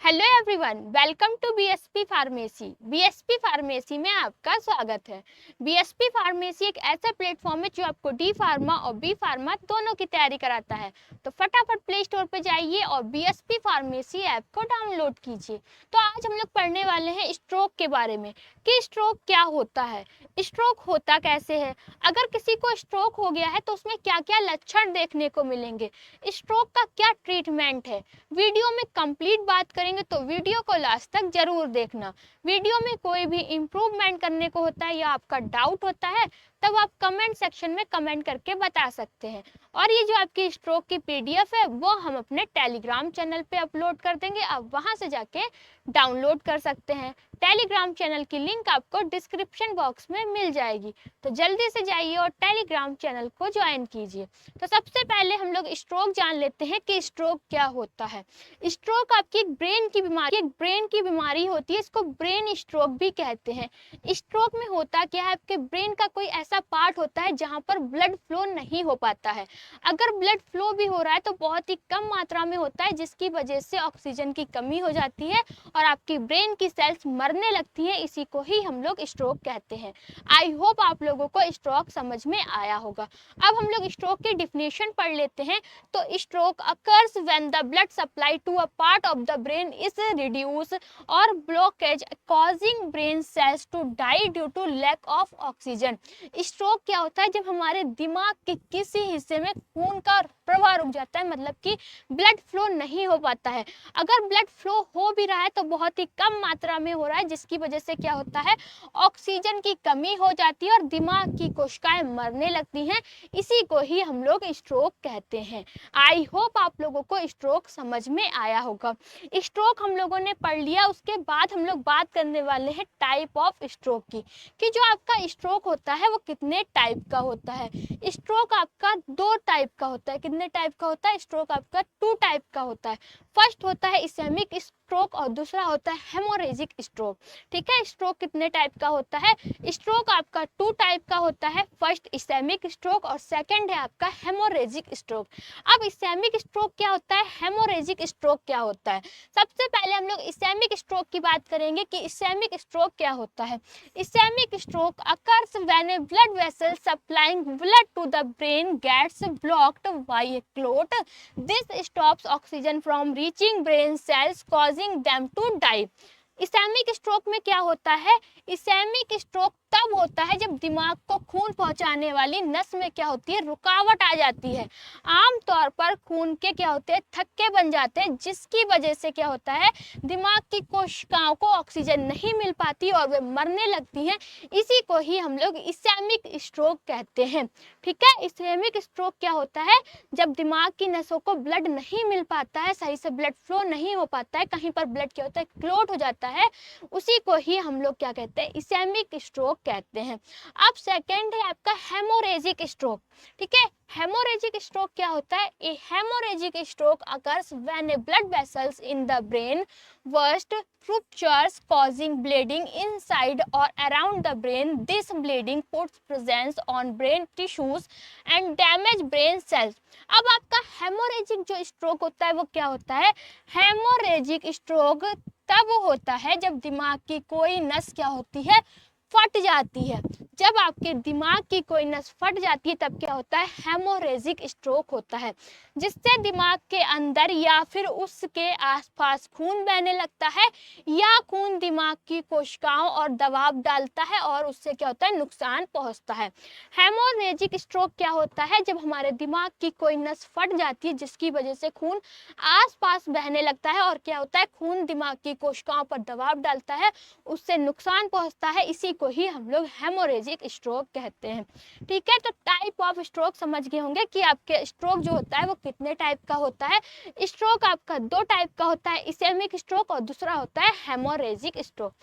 Hello everyone, welcome to BSP pharmacy. BSP pharmacy में आपका स्वागत है। बीएसपी फार्मेसी एक ऐसा प्लेटफॉर्म है जो आपको डी फार्मा और बी फार्मा दोनों की तैयारी कराता है। तो फटाफट प्ले स्टोर पर जाइए और बीएसपी फार्मेसी ऐप को डाउनलोड कीजिए। तो आज हम लोग पढ़ने वाले हैं स्ट्रोक के बारे में कि स्ट्रोक क्या होता है, स्ट्रोक होता कैसे है, अगर किसी को स्ट्रोक हो गया है तो उसमें क्या क्या लक्षण देखने को मिलेंगे, स्ट्रोक का क्या ट्रीटमेंट है। वीडियो में कंप्लीट बात करेंगे तो वीडियो को लास्ट तक जरूर देखना। वीडियो में कोई भी इम्प्रूवमेंट करने को होता है या आपका डाउट होता है तब आप कमेंट सेक्शन में कमेंट करके बता सकते हैं। और ये जो आपकी स्ट्रोक की पीडीएफ है वो हम अपने टेलीग्राम चैनल पे अपलोड कर देंगे, आप वहां से जाके डाउनलोड कर सकते हैं। टेलीग्राम चैनल की लिंक आपको डिस्क्रिप्शन बॉक्स में मिल जाएगी, तो जल्दी से जाइए और टेलीग्राम चैनल को ज्वाइन कीजिए। तो सबसे पहले हम लोग स्ट्रोक जान लेते हैं कि स्ट्रोक क्या होता है। स्ट्रोक आपकी एक ब्रेन की बीमारी होती है, इसको ब्रेन स्ट्रोक भी कहते हैं। स्ट्रोक में होता क्या है, आपके ब्रेन का कोई ऐसा पार्ट होता है जहां पर ब्लड फ्लो नहीं हो पाता है। अगर ब्लड फ्लो भी हो रहा है तो बहुत ही कम मात्रा में होता है, जिसकी वजह से ऑक्सीजन की कमी हो जाती है और आपकी ब्रेन की सेल्स मरने लगती है। इसी को ही हम लोग स्ट्रोक कहते हैं। आई होप आप लोगों को स्ट्रोक समझ में आया होगा। अब हम लोग स्ट्रोक की डिफिनेशन पढ़ लेते हैं। तो stroke occurs when the blood supply to a part of the brain is reduced or blockage, causing brain cells to die due to lack of oxygen। Stroke क्या होता है, जब हमारे दिमाग के किसी हिस्से में खून का प्रवाह रुक जाता है, मतलब कि ब्लड फ्लो नहीं हो पाता है। अगर ब्लड फ्लो हो भी रहा है तो बहुत ही कम मात्रा में हो रहा है, जिसकी वजह से क्या होता है, ऑक्सीजन की कमी हो जाती है और दिमाग की कोशिकाएं मरने लगती हैं। इसी को ही हम लोग स्ट्रोक कहते हैं। आई होप आप लोगों को स्ट्रोक समझ में आया होगा। स्ट्रोक हम लोगों ने पढ़ लिया, उसके बाद हम लोग बात करने वाले हैं टाइप ऑफ स्ट्रोक की, कि जो आपका स्ट्रोक होता है वो कितने टाइप का होता है। स्ट्रोक आपका दो टाइप का होता है। कितने टाइप का होता है? स्ट्रोक आपका टू टाइप का होता है। फर्स्ट होता है इसेमिक स्ट्रोक और दूसरा होता है हेमोरेजिक स्ट्रोक। ठीक है, स्ट्रोक कितने टाइप का होता है? स्ट्रोक आपका टू टाइप का होता है। फर्स्ट इसेमिक स्ट्रोक और सेकंड है आपका हेमोरेजिक स्ट्रोक। अब इसेमिक स्ट्रोक क्या होता है, हेमोरेजिक स्ट्रोक क्या होता है? सबसे पहले हम लोग इसेमिक स्ट्रोक की बात करेंगे कि इसेमिक स्ट्रोक क्या होता है। इसेमिक stroke occurs when a blood vessel supplying blood to the brain gets blocked by a clot. This stops oxygen from reaching brain cells, causing them to die. Ischemic stroke में क्या होता है? इसेमिक स्ट्रोक तब होता है जब दिमाग को खून पहुंचाने वाली नस में क्या होती है, रुकावट आ जाती है। आमतौर पर खून के क्या होते हैं, थक्के बन जाते हैं, जिसकी वजह से क्या होता है, दिमाग की कोशिकाओं को ऑक्सीजन नहीं मिल पाती और वे मरने लगती हैं। इसी को ही हम लोग इसेमिक स्ट्रोक कहते हैं। ठीक है, इसेमिक स्ट्रोक क्या होता है, जब दिमाग की नसों को ब्लड नहीं मिल पाता है, सही से ब्लड फ्लो नहीं हो पाता है, कहीं पर ब्लड क्या होता है, क्लॉट हो जाता है, उसी को ही हम लोग क्या कहते हैं, इसेमिक स्ट्रोक कहते हैं। अब सेकंड है आपका हेमोरेजिक स्ट्रोक। ठीक है, हेमोरेजिक स्ट्रोक क्या होता है? A haemorrhagic stroke occurs when a blood vessels in the brain burst ruptures, causing bleeding inside or around the brain. This bleeding puts presence on brain tissues and damage brain cells। अब आपका haemorrhagic जो stroke होता है वो क्या होता है? Haemorrhagic stroke तब होता है जब दिमाग की कोई नस क्या होती है, फट जाती है। जब आपके दिमाग की कोई नस फट जाती है तब क्या होता है, हेमोरेजिक स्ट्रोक होता है, जिससे दिमाग के अंदर या फिर उसके आसपास खून बहने लगता है या खून दिमाग की कोशिकाओं और दबाव डालता है और उससे क्या होता है, नुकसान पहुंचता है। हेमोरेजिक स्ट्रोक क्या होता है, जब हमारे दिमाग की कोई नस फट जाती है जिसकी वजह से खून आसपास बहने लगता है और क्या होता है, खून दिमाग की कोशिकाओं पर दबाव डालता है, उससे नुकसान पहुंचता है। इसी को ही हम लोग हेमोरेजिक स्ट्रोक कहते हैं। ठीक है, तो टाइप ऑफ स्ट्रोक समझ गए होंगे कि आपके स्ट्रोक जो होता है वो कितने टाइप का होता है। स्ट्रोक आपका दो टाइप का होता है, इसेमिक स्ट्रोक और दूसरा होता है हेमोरेजिक स्ट्रोक।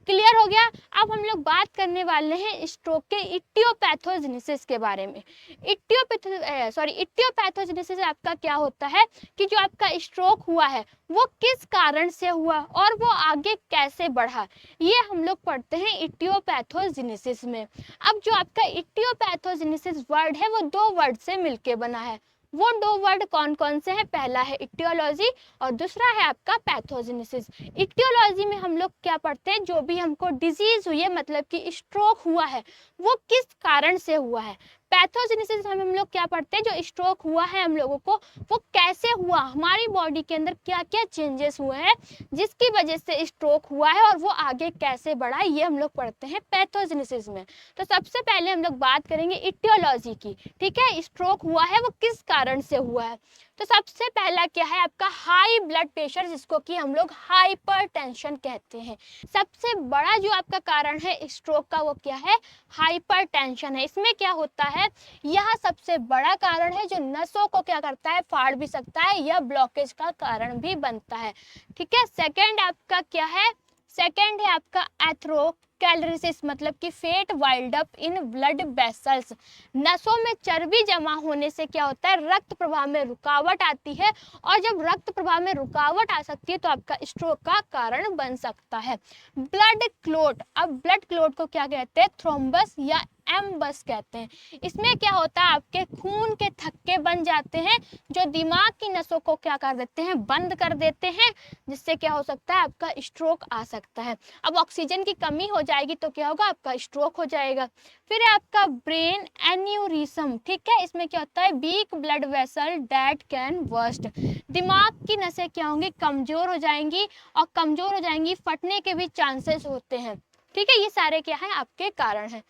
क्लियर हो गया? अब हम लोग बात करने वाले हैं स्ट्रोक के इटियोपैथोजेनेसिस के बारे में। इटियोपैथोजेनेसिस आपका क्या होता है कि जो आपका स्ट्रोक हुआ है वो किस कारण से हुआ और वो आगे कैसे बढ़ा, ये हम लोग पढ़ते हैं इटियोपैथोजेनेसिस में। अब जो आपका इटियोपैथोजेनेसिस वर्ड है वो दो वर्ड से मिलके बना है। वो दो वर्ड कौन कौन से हैं? पहला है इटियोलॉजी और दूसरा है आपका पैथोजेनेसिस। इटियोलॉजी में हम लोग क्या पढ़ते हैं? जो भी हमको डिजीज हुई है, मतलब कि स्ट्रोक हुआ है, वो किस कारण से हुआ है। पैथोजेनेसिस में हम लोग क्या पढ़ते हैं? जो स्ट्रोक हुआ है हम लोगों को, वो कैसे हुआ, हमारी बॉडी के अंदर क्या क्या चेंजेस हुए हैं जिसकी वजह से स्ट्रोक हुआ है और वो आगे कैसे बढ़ा, ये हम लोग पढ़ते हैं पैथोजेनेसिस में। तो सबसे पहले हम लोग बात करेंगे इटियोलॉजी की, ठीक है। स्ट्रोक हुआ है वो किस कारण से हुआ है? तो सबसे पहला क्या है आपका? हाई ब्लड प्रेशर, जिसको कि हम लोग हाइपरटेंशन कहते हैं। सबसे बड़ा जो आपका कारण है स्ट्रोक का वो क्या है? हाइपरटेंशन है। इसमें क्या होता है? यह सबसे बड़ा कारण है जो नसों को क्या करता है? फाड़ भी सकता है या ब्लॉकेज का कारण भी बनता है, ठीक है। सेकेंड आपका क्या है? सेकेंड है आपका एथेरोस्क्लेरोसिस, मतलब कि fat wild up in blood vessels. नसों में चर्बी जमा होने से क्या होता है? रक्त प्रवाह में रुकावट आती है, और जब रक्त प्रवाह में रुकावट आ सकती है तो आपका स्ट्रोक का कारण बन सकता है। ब्लड क्लॉट, अब ब्लड क्लॉट को क्या कहते हैं? थ्रोम्बस या एम्बस कहते हैं। इसमें क्या होता है? आपके खून के थक्के बन जाते हैं जो दिमाग की नसों को क्या कर देते हैं? बंद कर देते हैं, जिससे क्या हो सकता है? आपका स्ट्रोक आ सकता है। अब ऑक्सीजन की कमी हो जाएगी तो क्या होगा? आपका स्ट्रोक हो जाएगा। फिर है आपका ब्रेन एन्यूरिज्म, ठीक है। इसमें क्या होता है? Weak blood vessel that can burst. दिमाग की नसें क्या होंगी? कमजोर हो जाएंगी, और कमजोर हो जाएंगी, फटने के भी चांसेस होते हैं, ठीक है। ये सारे क्या है? आपके कारण हैं।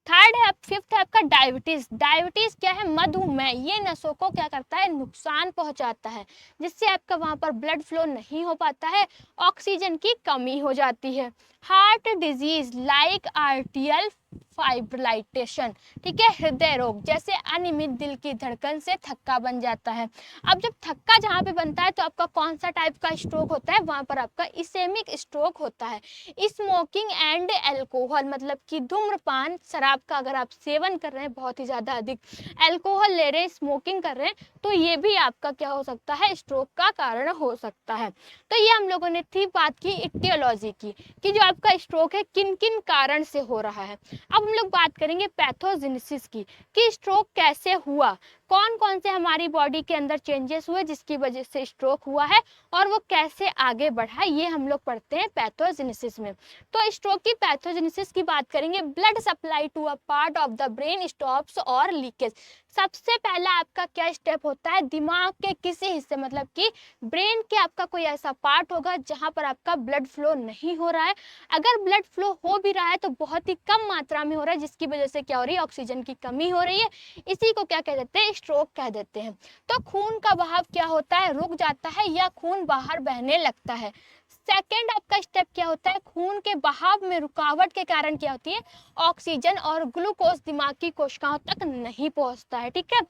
थर्ड है, फिफ्थ है आपका डायबिटीज। डायबिटीज क्या है? मधुमेह। ये नसों को क्या करता है? नुकसान पहुंचाता है, जिससे आपका वहां पर ब्लड फ्लो नहीं हो पाता है, ऑक्सीजन की कमी हो जाती है। हार्ट डिजीज लाइक आर्टियल फाइब्रिलेशन, ठीक है। हृदय रोग जैसे अनियमित दिल की धड़कन से थक्का बन जाता है। अब जब थक्का जहाँ पे बनता है तो आपका कौन सा टाइप का स्ट्रोक होता है? वहां पर आपका इसेमिक स्ट्रोक होता है। स्मोकिंग एंड एल्कोहल, मतलब कि धूम्रपान, शराब का अगर आप सेवन कर रहे हैं बहुत ही ज्यादा अधिक, एल्कोहल ले रहे हैं, स्मोकिंग कर रहे हैं, तो ये भी आपका क्या हो सकता है? स्ट्रोक का कारण हो सकता है। तो ये हम लोगों ने थी बात की इटियोलॉजी की, कि जो आपका स्ट्रोक है किन किन कारण से हो रहा है। अब हम लोग बात करेंगे पैथोजेनेसिस की, कि स्ट्रोक कैसे हुआ, कौन कौन से हमारी बॉडी के अंदर चेंजेस हुए जिसकी वजह से स्ट्रोक हुआ है, और वो कैसे आगे बढ़ा, ये हम लोग पढ़ते हैं पैथोजेनेसिस में। तो स्ट्रोक की पैथोजेनेसिस की बात करेंगे। Blood supply to a part of the brain stops और लीकेज। सबसे पहला आपका क्या स्टेप होता है? दिमाग के किसी हिस्से, मतलब कि ब्रेन के आपका कोई ऐसा पार्ट होगा जहां पर आपका ब्लड फ्लो नहीं हो रहा है। अगर ब्लड फ्लो हो भी रहा है तो बहुत ही कम मात्रा में हो रहा है, जिसकी वजह से क्या हो रही है? ऑक्सीजन की कमी हो रही है। इसी को क्या कह देते हैं? स्ट्रोक कह देते हैं। तो खून का बहाव क्या होता है? रुक जाता है या खून बाहर बहने लगता है। सेकेंड आपका स्टेप क्या होता है? खून के बहाव में रुकावट के कारण क्या होती है? ऑक्सीजन और ग्लूकोज दिमाग की कोशिकाओं तक नहीं पहुंचता है, ठीक है।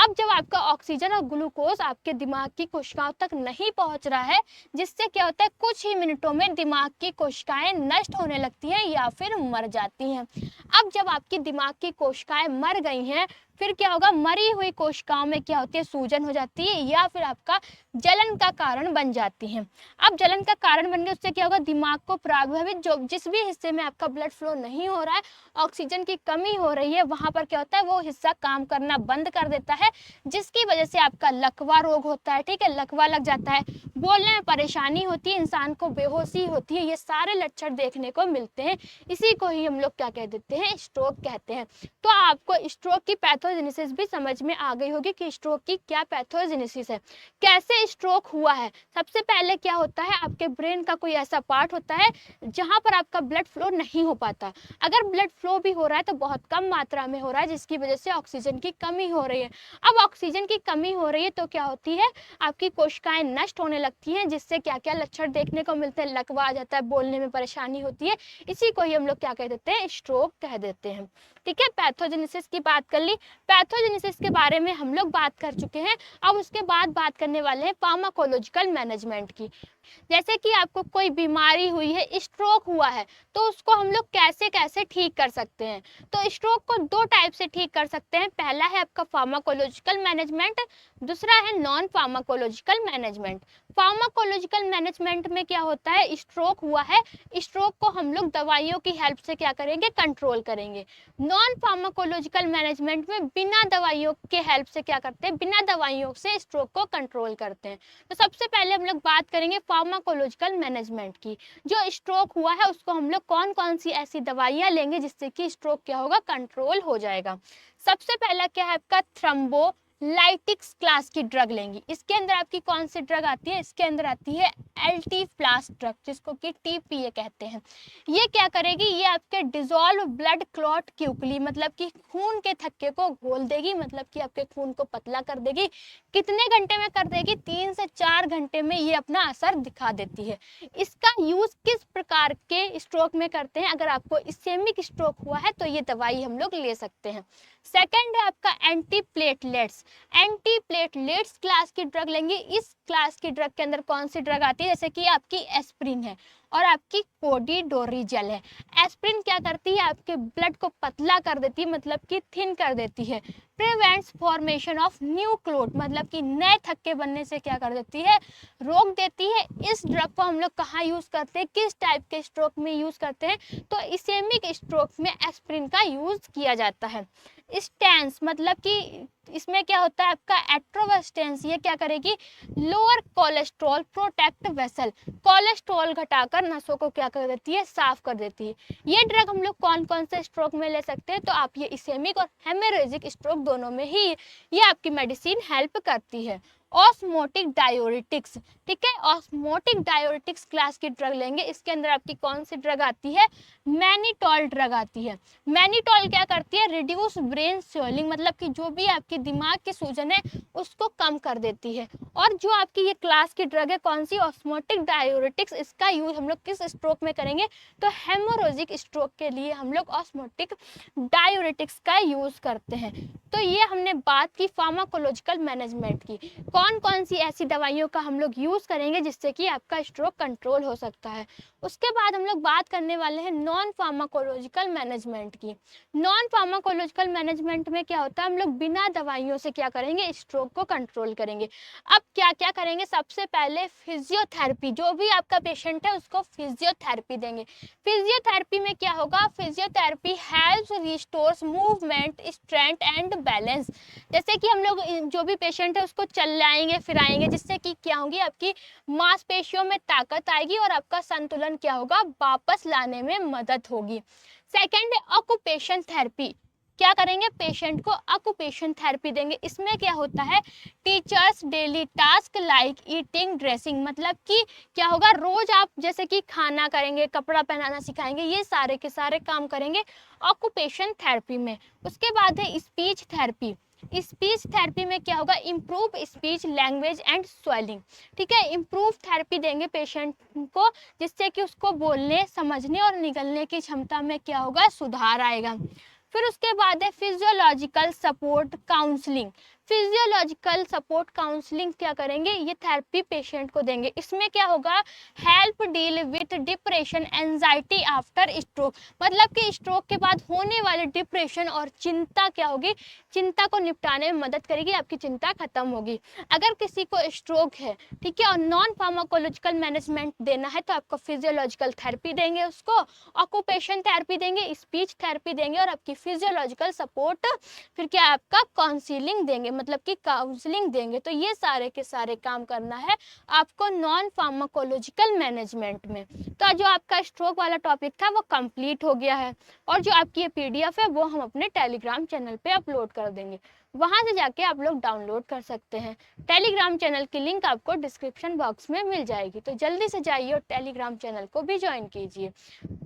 अब जब आपका ऑक्सीजन और ग्लूकोज आपके दिमाग की कोशिकाओं तक नहीं पहुंच रहा है, जिससे क्या होता है? कुछ ही मिनटों में दिमाग की कोशिकाएं नष्ट होने लगती हैं या फिर मर जाती हैं। अब जब आपकी दिमाग की कोशिकाएं मर गई हैं, फिर क्या होगा? मरी हुई कोशिकाओं में क्या होती है? सूजन हो जाती है, या फिर आपका जलन का कारण बन जाती है। अब जलन का कारण बनने उससे क्या होगा? दिमाग को प्रभावित, जो जिस भी हिस्से में आपका ब्लड फ्लो नहीं हो रहा है, ऑक्सीजन की कमी हो रही है, वहां पर क्या होता है? वो हिस्सा काम करना बंद कर देता है, जिसकी वजह से आपका लकवा रोग होता है, ठीक है। लकवा लग जाता है, बोलने में परेशानी होती है, इंसान को बेहोशी होती है, ये सारे लक्षण देखने को मिलते हैं। इसी को ही हम लोग क्या कह देते हैं? स्ट्रोक कहते हैं। तो आपको स्ट्रोक की पैथोजेनेसिस भी समझ में आ गई होगी कि स्ट्रोक की क्या पैथोजेनेसिस है, कैसे स्ट्रोक हुआ है। सबसे पहले क्या होता है? आपके ब्रेन का कोई ऐसा पार्ट होता है जहां पर आपका ब्लड फ्लो नहीं हो पाता। अगर ब्लड फ्लो भी हो रहा है तो बहुत कम मात्रा में हो रहा है, जिसकी वजह से ऑक्सीजन की कमी हो रही है। अब ऑक्सीजन की कमी हो रही है तो क्या होती है? आपकी कोशिकाएं नष्ट होने लगती हैं, जिससे क्या क्या लक्षण देखने को मिलते हैं? लकवा आ जाता है, बोलने में परेशानी होती है। इसी को ही हम लोग क्या कह देते हैं? स्ट्रोक कह देते हैं, ठीक है। पैथोजेनेसिस की बात कर ली। पैथोजेनेसिस के बारे में हम लोग बात कर चुके हैं। अब उसके बाद बात करने वाले हैं फार्माकोलॉजिकल मैनेजमेंट की। जैसे कि आपको कोई बीमारी हुई है, स्ट्रोक हुआ है, तो उसको हम लोग कैसे कैसे ठीक कर सकते हैं। तो स्ट्रोक को दो टाइप से ठीक कर सकते हैं। पहला है आपका फार्माकोलॉजिकल मैनेजमेंट, दूसरा है non pharmacological management. Pharmacological management में क्या होता है, स्ट्रोक हुआ है, स्ट्रोक को हम लोग दवाइयों की हेल्प से क्या करेंगे, कंट्रोल करेंगे। नॉन फार्माकोलॉजिकल मैनेजमेंट में बिना दवाइयों के हेल्प से क्या करते हैं, बिना दवाइयों से स्ट्रोक को कंट्रोल करते हैं। तो सबसे पहले हम लोग बात करेंगे फार्माकोलॉजिकल मैनेजमेंट की। जो स्ट्रोक हुआ है उसको हम लोग कौन कौन सी ऐसी दवाइयाँ लेंगे जिससे कि स्ट्रोक क्या होगा, कंट्रोल हो जाएगा। सबसे पहला क्या है आपका, थ्रम्बोलाइटिक्स क्लास की ड्रग लेंगी। इसके अंदर आपकी कौन सी ड्रग आती है, इसके अंदर आती है एल्टीफ्लास ड्रग, जिसको कि टीपीए कहते हैं। ये क्या करेगी, ये आपके डिजोल्व ब्लड क्लॉट क्विकली, मतलब कि खून के थक्के को घोल देगी, मतलब कि आपके खून को पतला कर देगी। कितने घंटे में कर देगी, 3 से 4 घंटे में ये अपना असर दिखा देती है। इसका यूज किस प्रकार के स्ट्रोक में करते हैं, अगर आपको इस्केमिक स्ट्रोक हुआ है तो ये दवाई हम लोग ले सकते हैं। सेकंड है आपका एंटीप्लेटलेट्स। एंटीप्लेटलेट्स क्लास की ड्रग लेंगे। इस क्लास की ड्रग के अंदर कौन सी ड्रग आती है, जैसे कि आपकी एस्प्रिन है और आपकी कोडिडोरिजल है। एस्प्रिन क्या करती है, आपके ब्लड को पतला कर देती है, मतलब कि थिन कर देती है। Prevents formation of new clot, मतलब कि नए थक्के बनने से क्या कर देती है, रोक देती है। इस ड्रग को हम लोग कहाँ यूज करते हैं, किस टाइप के स्ट्रोक में यूज करते हैं, तो इसेमिक स्ट्रोक में एस्प्रिन का यूज किया जाता है। स्टेंस, मतलब कि इसमें क्या होता है आपका एट्रोवेस्टेंस, ये क्या करेगी, lower cholesterol protect vessel, cholesterol घटाकर नसों को क्या कर देती है, साफ कर देती है। ये ड्रग हम लोग कौन कौन से स्ट्रोक में ले सकते हैं, तो आप ये इसेमिक और हेमोरेजिक स्ट्रोक दोनों में ही ये आपकी मेडिसिन हेल्प करती है। ऑस्मोटिक डायोरेटिक्स, ठीक है, ऑस्मोटिक डायोरेटिक्स क्लास की ड्रग लेंगे। इसके अंदर आपकी कौन सी ड्रग आती है, मैनिटॉल ड्रग आती है। मैनिटॉल क्या करती है, रिड्यूस ब्रेन स्वेलिंग, मतलब कि जो भी आपके दिमाग की सूजन है उसको कम कर देती है। और जो आपकी ये क्लास की ड्रग है कौन सी, ऑस्मोटिक डायोरेटिक्स, इसका यूज हम लोग किस स्ट्रोक में करेंगे, तो हेमोरेजिक स्ट्रोक के लिए हम लोग ऑस्मोटिक डायोरेटिक्स का यूज करते हैं। तो ये हमने बात की फार्माकोलॉजिकल मैनेजमेंट की, कौन कौन सी ऐसी दवाइयों का हम लोग यूज करेंगे जिससे कि आपका स्ट्रोक कंट्रोल हो सकता है। उसके बाद हम लोग बात करने वाले हैं नॉन फार्माकोलॉजिकल मैनेजमेंट की। नॉन फार्माकोलॉजिकल मैनेजमेंट में क्या होता है, हम लोग बिना दवाइयों से क्या करेंगे, स्ट्रोक को कंट्रोल करेंगे। अब क्या क्या करेंगे, सबसे पहले फिजियोथेरेपी, जो भी आपका पेशेंट है उसको फिजियोथेरेपी देंगे। फिजियोथेरेपी में क्या होगा, physiotherapy helps restores movement strength and balance. जैसे कि हम लोग जो भी पेशेंट है उसको चलाएंगे फिराएंगे, जिससे कि क्या होगी, आपकी मांसपेशियों में ताकत आएगी और आपका संतुलन क्या होगा, वापस लाने में मदद होगी। सेकंड है ऑक्यूपेशन थेरेपी। क्या करेंगे, पेशेंट को ऑक्यूपेशन थेरेपी देंगे। इसमें क्या होता है, teachers daily task like eating dressing, मतलब कि क्या होगा, रोज आप जैसे कि खाना करेंगे, कपड़ा पहनाना सिखाएंगे, ये सारे के सारे काम करेंगे ऑक्यूपेशन थेरेपी में। उसके बाद है स्पीच थेरेपी। स्पीच थेरेपी में क्या होगा, improve speech language and swelling, ठीक है, इम्प्रूव थेरेपी देंगे पेशेंट को, जिससे कि उसको बोलने, समझने और निगलने की क्षमता में क्या होगा, सुधार आएगा। फिर उसके बाद है physiological support counselling. Physiological support counselling क्या करेंगे, ये थेरेपी पेशेंट को देंगे। इसमें क्या होगा, help deal with depression anxiety after stroke, मतलब कि स्ट्रोक के बाद होने वाले डिप्रेशन और चिंता क्या होगी, चिंता को निपटाने में मदद करेगी, आपकी चिंता खत्म होगी। अगर किसी को स्ट्रोक है, ठीक है, और नॉन फार्माकोलॉजिकल मैनेजमेंट देना है तो आपको फिजियोलॉजिकल थेरेपी देंगे, उसको ऑक्यूपेशन थेरेपी देंगे, स्पीच थेरेपी देंगे और आपकी फिजियोलॉजिकल सपोर्ट, फिर क्या आपका काउंसलिंग देंगे, मतलब कि काउंसलिंग देंगे। तो ये सारे के सारे काम करना है आपको नॉन फार्माकोलॉजिकल मैनेजमेंट में। तो जो आपका स्ट्रोक वाला टॉपिक था वो कंप्लीट हो गया है, और जो आपकी ये पीडीएफ है वो हम अपने टेलीग्राम चैनल पे अपलोड कर देंगे, वहां से जाके आप लोग डाउनलोड कर सकते हैं। टेलीग्राम चैनल की लिंक आपको डिस्क्रिप्शन बॉक्स में मिल जाएगी, तो जल्दी से जाइए और टेलीग्राम चैनल को भी ज्वाइन कीजिए।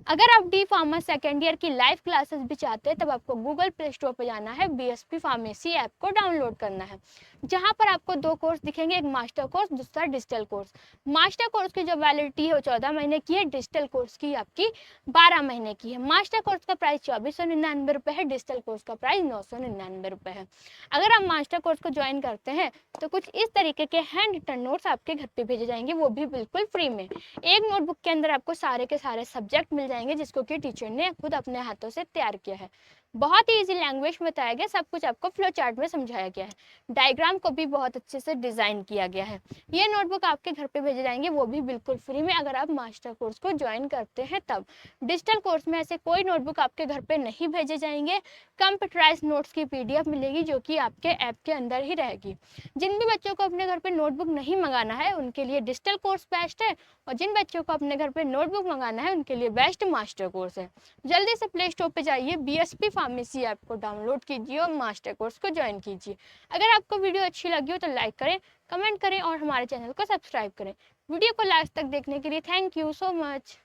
अगर आप डी फार्मा सेकेंड ईयर की लाइव क्लासेस भी चाहते हैं तब आपको गूगल प्ले स्टोर पर जाना है, बीएसपी फार्मेसी ऐप को डाउनलोड करना है, जहां पर आपको 2 कोर्स दिखेंगे, एक मास्टर कोर्स, दूसरा डिजिटल कोर्स। मास्टर कोर्स की जो वैलिडिटी है वो 14 महीने की है, डिजिटल कोर्स की आपकी 12 महीने की है। मास्टर कोर्स का प्राइस 2499 रुपये है, डिजिटल कोर्स का प्राइस 999 रुपये है। अगर आप मास्टर कोर्स को ज्वाइन करते हैं तो कुछ इस तरीके के हैंड रिटन नोट्स आपके घर पे भेजे जाएंगे, वो भी बिल्कुल फ्री में। एक नोटबुक के अंदर आपको सारे के सारे सब्जेक्ट मिल जाएंगे जिसको कि टीचर ने खुद अपने हाथों से तैयार किया है। बहुत ही इजी लैंग्वेज में बताया गया, सब कुछ आपको फ्लो चार्ट में समझाया गया है, डायग्राम को भी बहुत अच्छे से डिजाइन किया गया है। ये नोटबुक आपके घर पे भेजे जाएंगे, वो भी बिल्कुल फ्री में, अगर आप मास्टर कोर्स को ज्वाइन करते हैं तब। डिजिटल कोर्स में ऐसे कोई नोटबुक आपके घर पे नहीं भेजे जाएंगे। कंप्यूटराइज नोट्स की पीडीएफ मिलेगी जो कि आपके ऐप के अंदर ही रहेगी। जिन भी बच्चों को अपने घर पे नोटबुक नहीं मंगाना है उनके लिए डिजिटल कोर्स बेस्ट है, और जिन बच्चों को अपने घर पे नोटबुक मंगाना है उनके लिए बेस्ट मास्टर कोर्स है। जल्दी से प्ले स्टोर पे जाइए, बीएसपी फार्मेसी ऐप को डाउनलोड कीजिए और मास्टर कोर्स को ज्वाइन कीजिए। अगर आपको वीडियो अच्छी लगी हो तो लाइक करें, कमेंट करें और हमारे चैनल को सब्सक्राइब करें। वीडियो को लास्ट तक देखने के लिए थैंक यू सो मच।